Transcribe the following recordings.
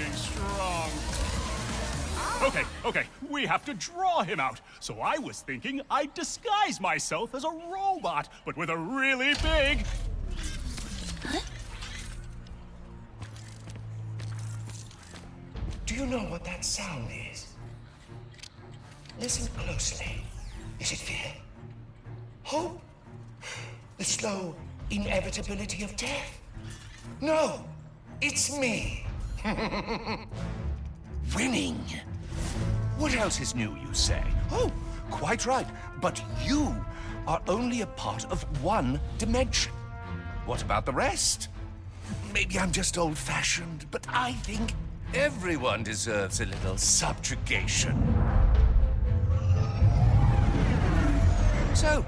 looking strong. Okay, we have to draw him out. So I was thinking I'd disguise myself as a robot, but with a really big... Do you know what that sound is? Listen closely. Is it fear? Hope? The slow inevitability of death? No, it's me. Winning. What else is new, you say? Oh, quite right. But you are only a part of one dimension. What about the rest? Maybe I'm just old-fashioned, but I think everyone deserves a little subjugation. So,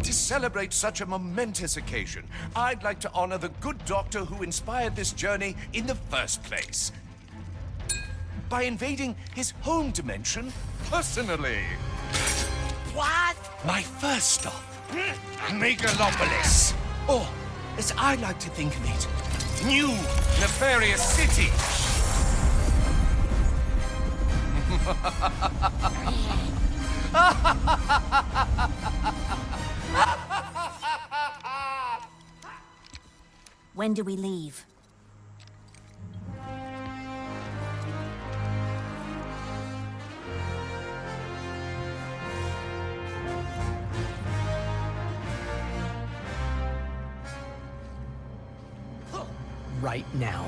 to celebrate such a momentous occasion, I'd like to honor the good doctor who inspired this journey in the first place by invading his home dimension personally. What? My first stop, Megalopolis, or as I like to think of it, New Nefarious City. When do we leave? Right now.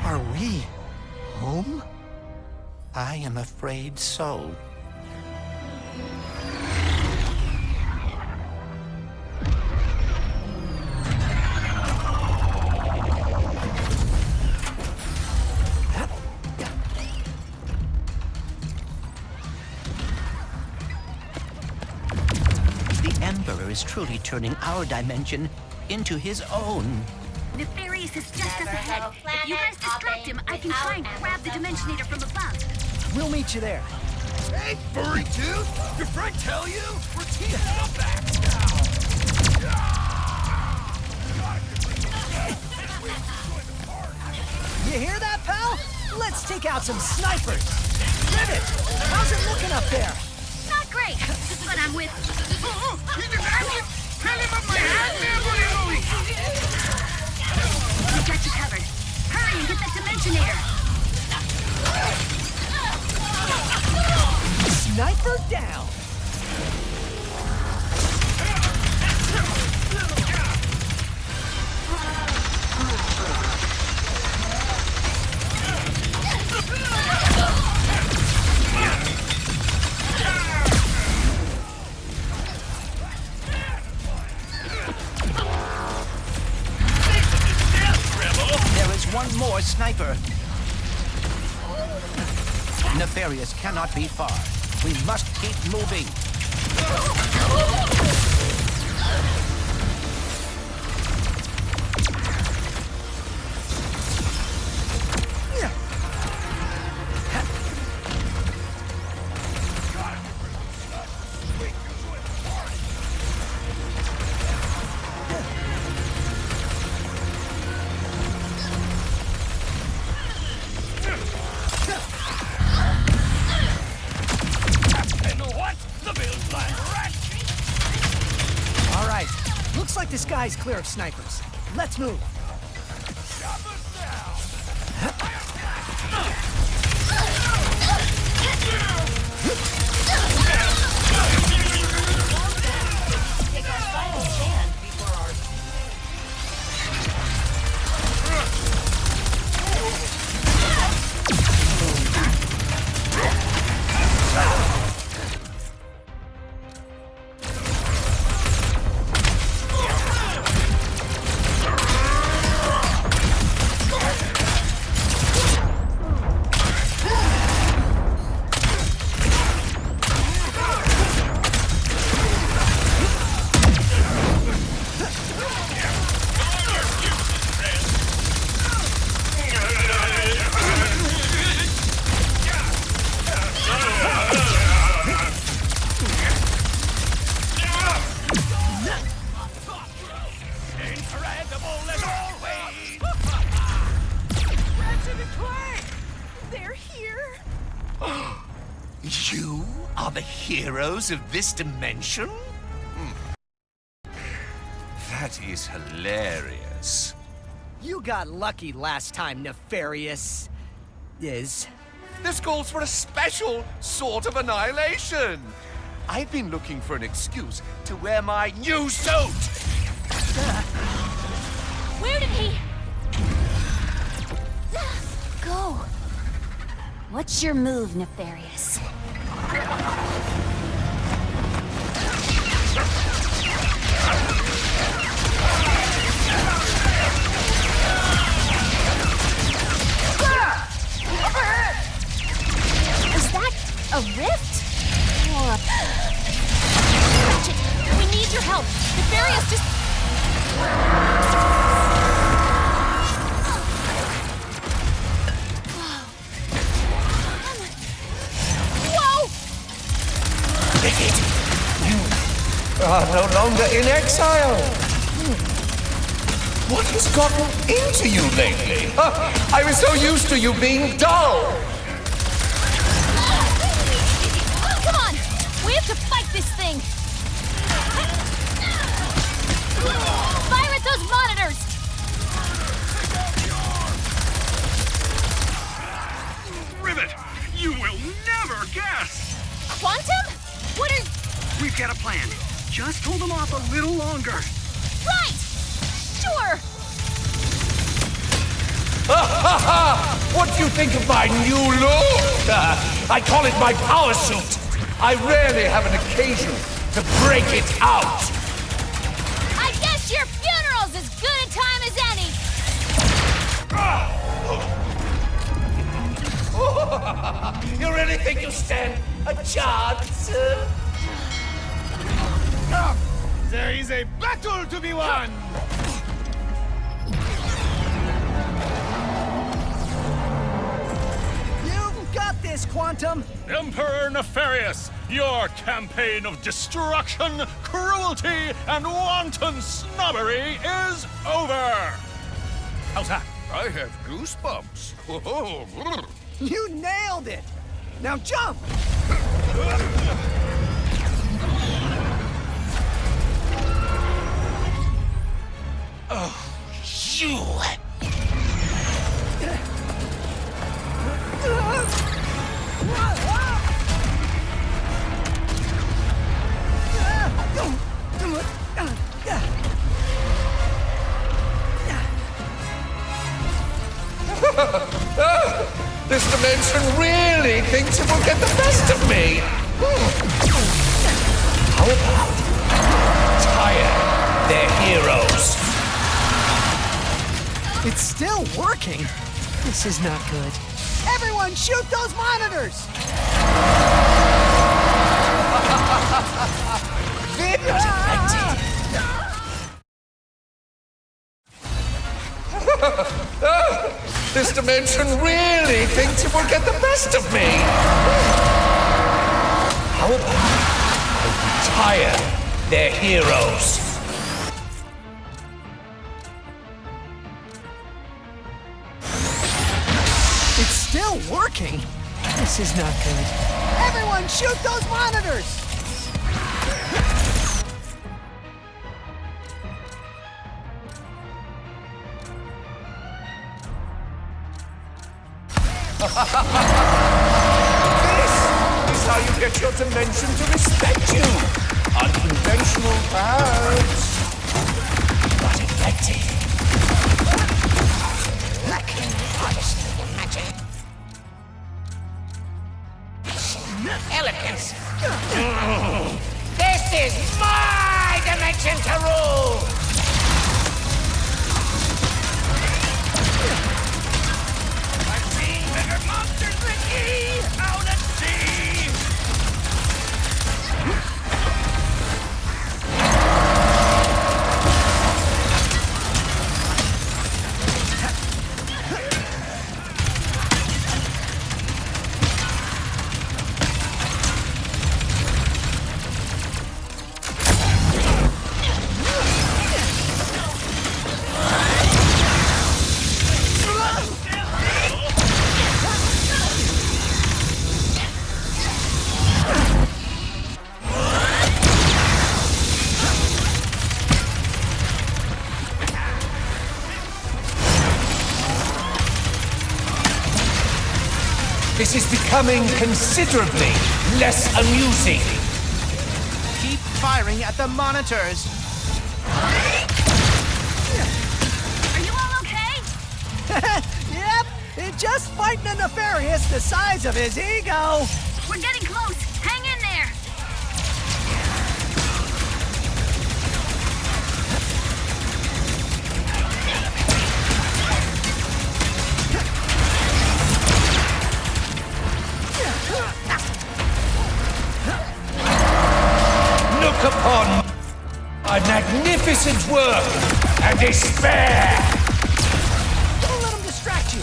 Are we home? I am afraid so. The Emperor is truly turning our dimension into his own. Nefarious is just up ahead. If you guys distract him, I can try and grab the Dimensionator from above. We'll meet you there. Hey, furry dude! Your friend tell you? We're teaming up back now! You hear that, pal? Let's take out some snipers. Rivet, how's it looking up there? Not great, but I'm with... We've got you covered. Hurry and get that Dimensionator. Sniper down. One more sniper. Nefarious cannot be far. We must keep moving. Looks like the sky's clear of snipers. Let's move. Take our final stand before our... You are the heroes of this dimension? That is hilarious. You got lucky last time, Nefarious. Is. This calls for a special sort of annihilation. I've been looking for an excuse to wear my new suit. Where did he go? What's your move, Nefarious? Is that a rift? Or... Ratchet, we need your help. Nefarious just... Whoa! Wicked, you are no longer in exile. What has gotten into you lately? I was so used to you being dull. Come on! We have to fight this thing! Fire at those monitors! Rivet, you will never guess! Quantum? What are... We've got a plan. Just hold them off a little longer. Right! Sure! What do you think of my new look? I call it my power suit. I rarely have an occasion to break it out. I guess your funeral's as good a time as any! You really think you stand a chance? There is a battle to be won! You've got this, Quantum! Emperor Nefarious, your campaign of destruction, cruelty, and wanton snobbery is over! How's that? I have goosebumps. You nailed it! Now jump! You! This dimension really thinks it will get the best of me. How about tire their heroes? It's still working. This is not good. Everyone shoot those monitors! Very effective. This dimension really thinks it will get the best of me. How about I retire their heroes? It's still working. This is not good. Everyone shoot those monitors! This is how you get your dimension to respect you. Unconventional, perhaps, but effective. Elegance. This is my dimension to rule! I've seen bigger monsters than ye out at sea! This is becoming considerably less amusing. Keep firing at the monitors. Are you all okay? Yep, just fighting a nefarious the size of his ego. We're getting close. Hang in there. Look upon my magnificent work and despair! Don't let him distract you.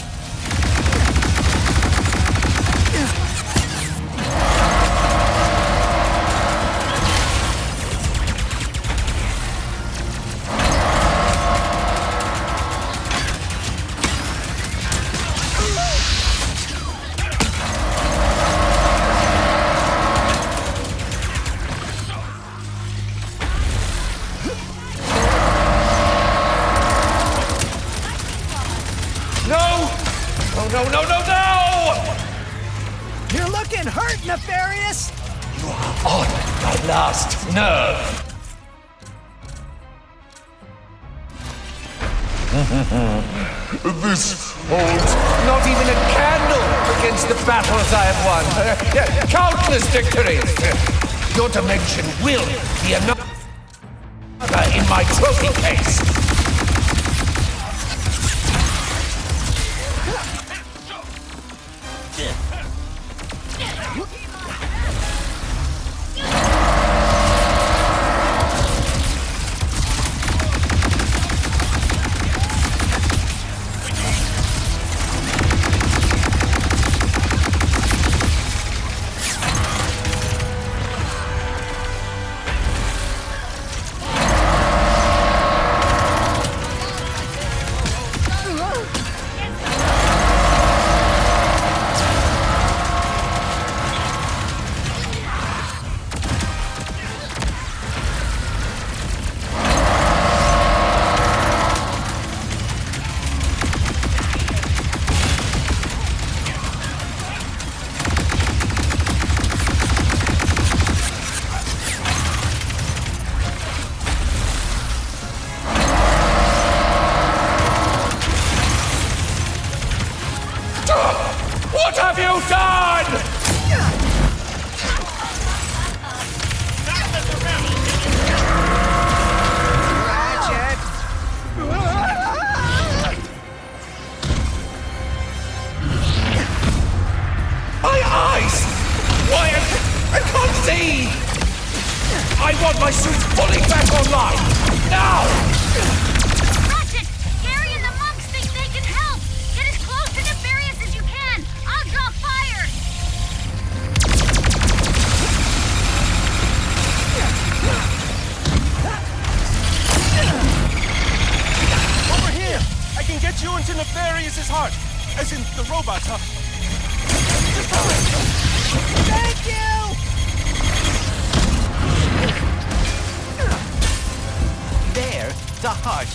No! You're looking hurt, nefarious. You are on my last nerve. This holds not even a candle against the battles I have won. Countless victories. Your dimension will be another in my trophy case. What have you done? Ratchet! My eyes! Why, I can't see! I want my suit fully back online! Now! Ratchet! Gary and the monks think they can help! Get as close to Nefarious as you can! I'll draw fire! Over here! I can get you into Nefarious's heart! As in the robot's heart. Just hurry! Thank you. There, the heart.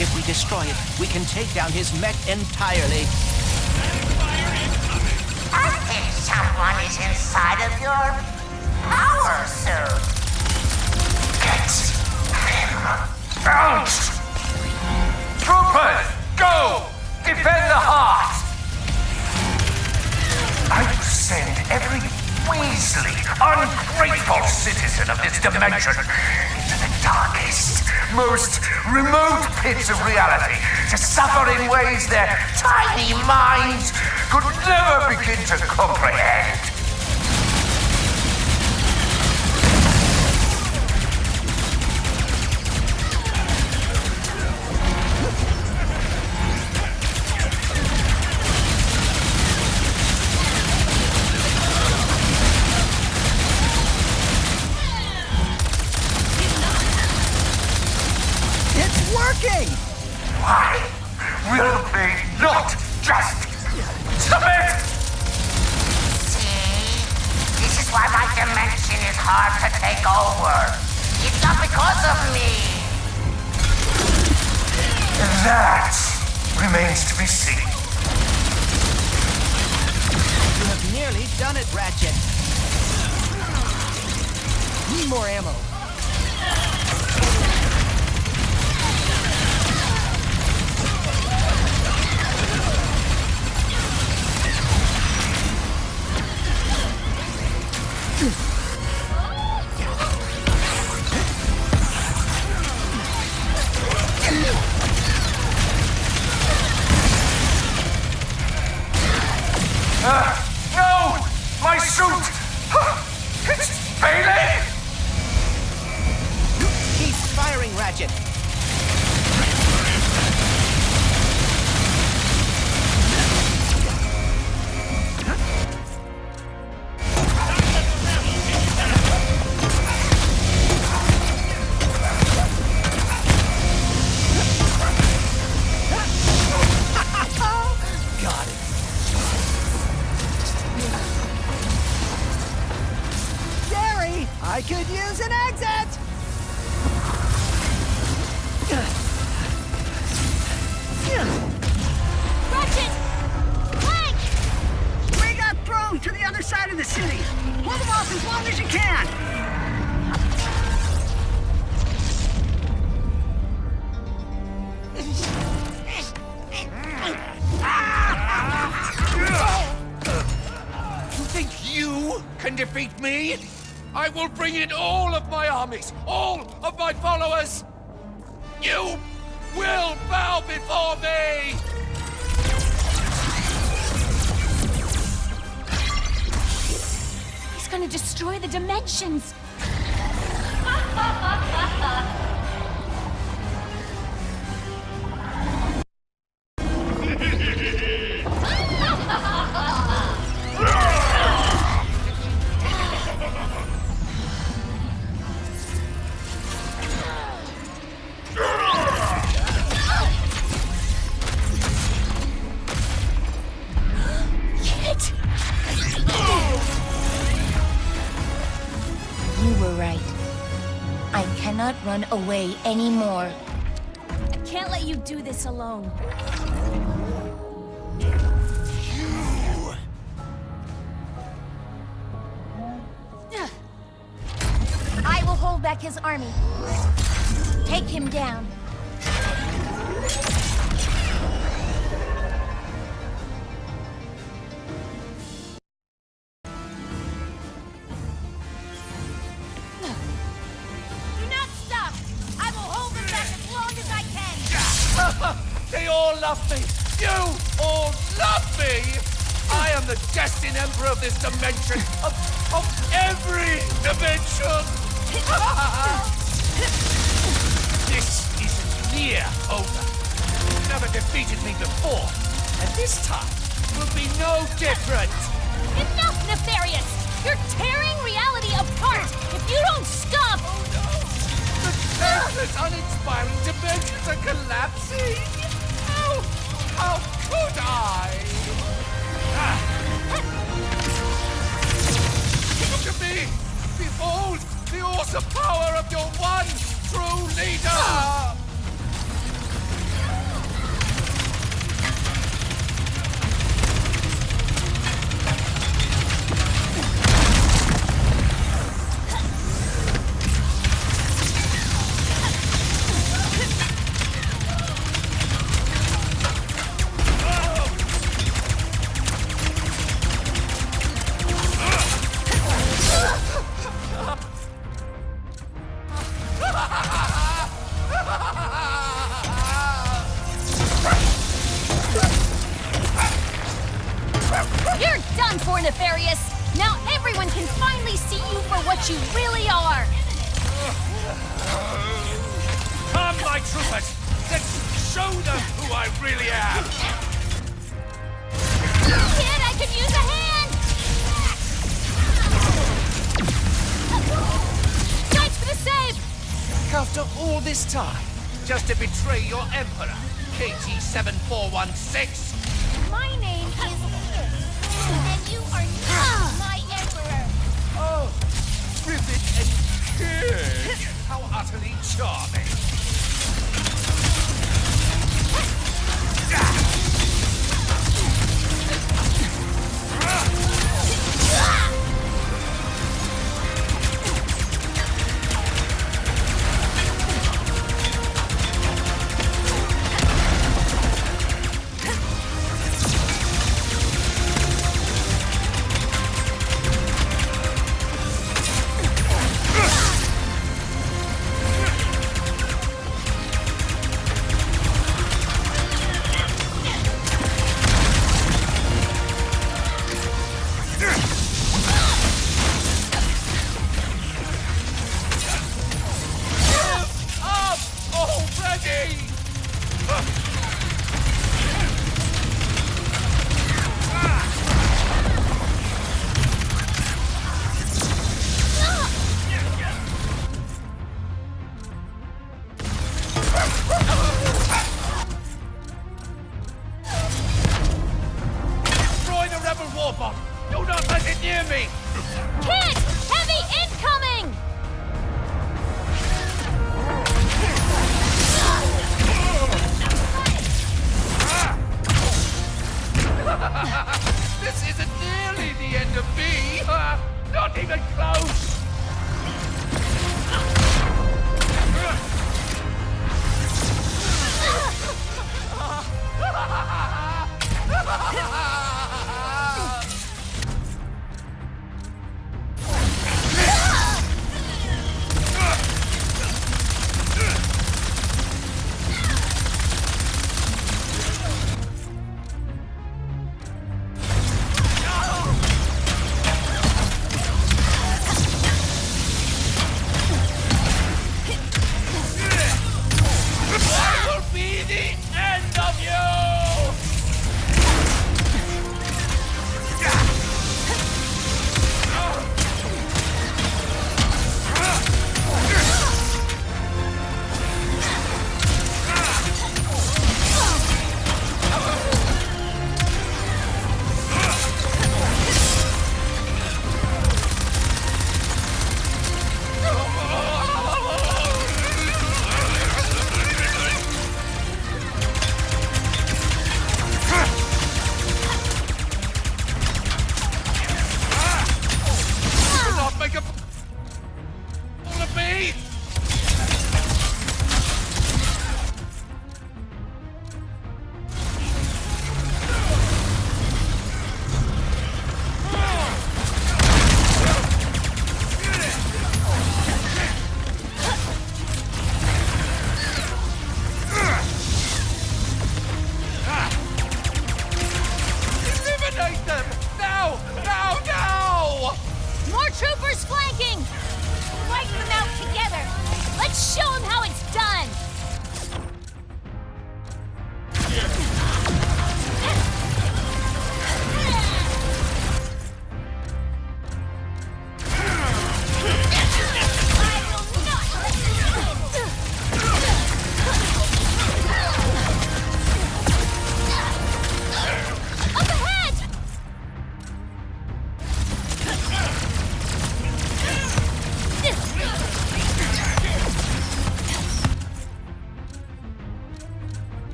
If we destroy it, we can take down his mech entirely. I think someone is inside of your power suit. Get him out! Troopers, go! Defend the heart! I will send every Weasley, ungrateful citizen of this dimension into the darkest, most remote pits of reality to suffer in ways their tiny minds could never begin to comprehend. It's working. Why will they not just submit? See? This is why my dimension is hard to take over. It's not because of me. That remains to be seen. You have nearly done it, Ratchet. Need more ammo. No! My suit! It's failing! Keep firing, Ratchet. Got it. Gary, I could use an exit! Ratchet! Clank! We got thrown to the other side of the city. Hold them off as long as you can. You think you can defeat me? I will bring in all of my armies, all of my followers. You will bow before me! He's gonna destroy the dimensions. Kit! You were right. I cannot run away anymore. I can't let you do this alone. I will hold back his army. Take him down. Do not stop! I will hold them back as long as I can! They all love me! You all love me! I am the destined emperor of this dimension, of every dimension! This isn't near over. You've never defeated me before, and this time will be no different! Enough, Nefarious! You're tearing reality apart! If you don't stop! The tasteless, uninspiring dimensions are collapsing! How could I? Look at me! Behold the awesome power of your one true leader! You're done for, Nefarious! Now everyone can finally see you for what you really are! Come, my troopers! Let's show them who I really am! Kid, I could use a hand! Thanks for the save! After all this time, just to betray your emperor, KT-7416? My name is... And you are not my emperor. Oh, Rivet and Kid! How utterly charming!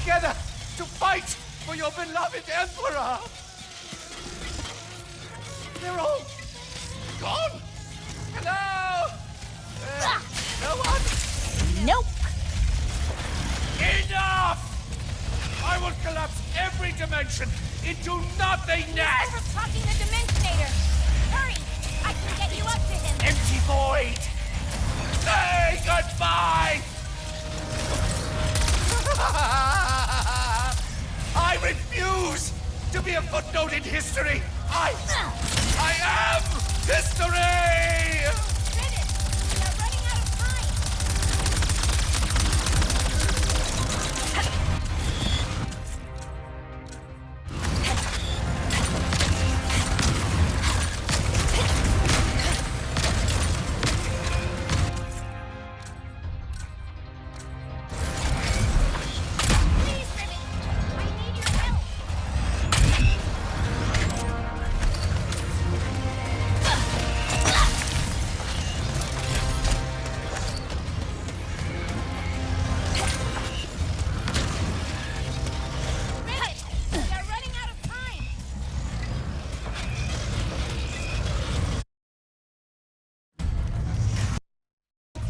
together to fight for your beloved Emperor. They're all gone. Hello? No one? Nope. Enough! I will collapse every dimension into nothingness! Overclocking the Dimensionator. Hurry! I can get you up to him. Empty void! Say goodbye! I refuse to be a footnote in history! I am history! Rivet, we are running out of time. Please, Rivet, I need your help. Rivet, we are running out of time.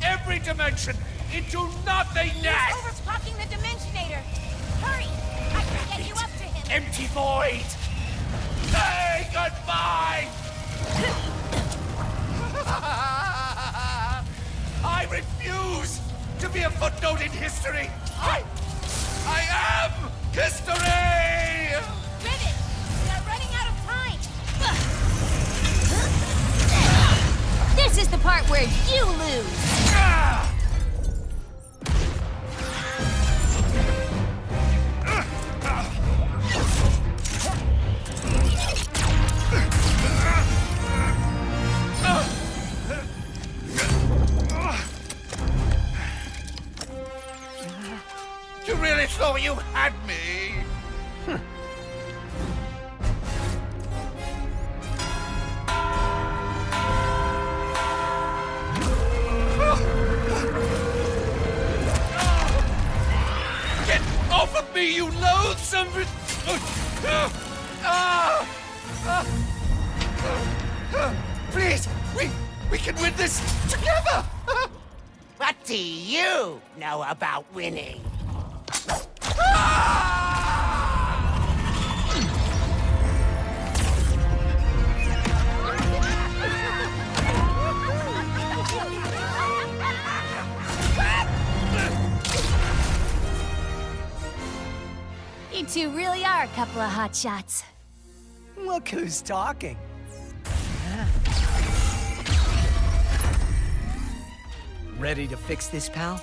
Every dimension into nothingness! Overclocking the Dimensionator. Hurry! I can get you up to him. Empty void! Say goodbye! I refuse to be a footnote in history! I am history! Rivet, we are running out of time. This is the part where you lose. You really thought you had me? Get off of me, you loathsome... Please, we can win this together! What do you know about winning? You two really are a couple of hot shots. Look who's talking. Ready to fix this, pal?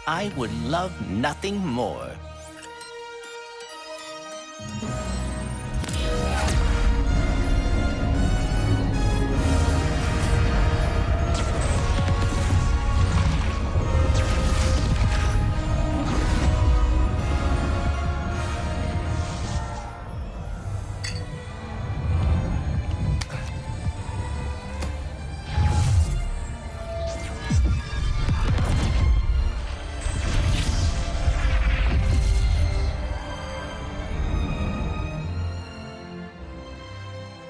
I would love nothing more.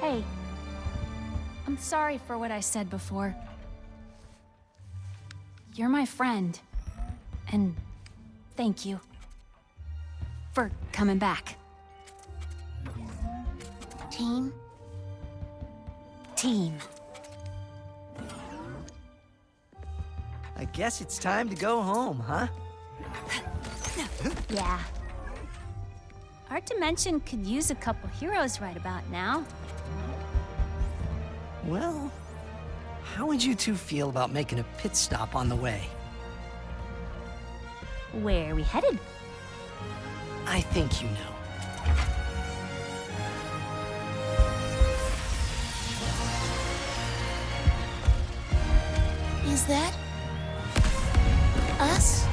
Hey, I'm sorry for what I said before. You're my friend. And thank you for coming back. Team? Team. I guess it's time to go home, huh? Yeah. Our dimension could use a couple heroes right about now. Well, how would you two feel about making a pit stop on the way? Where are we headed? I think you know. Is that us?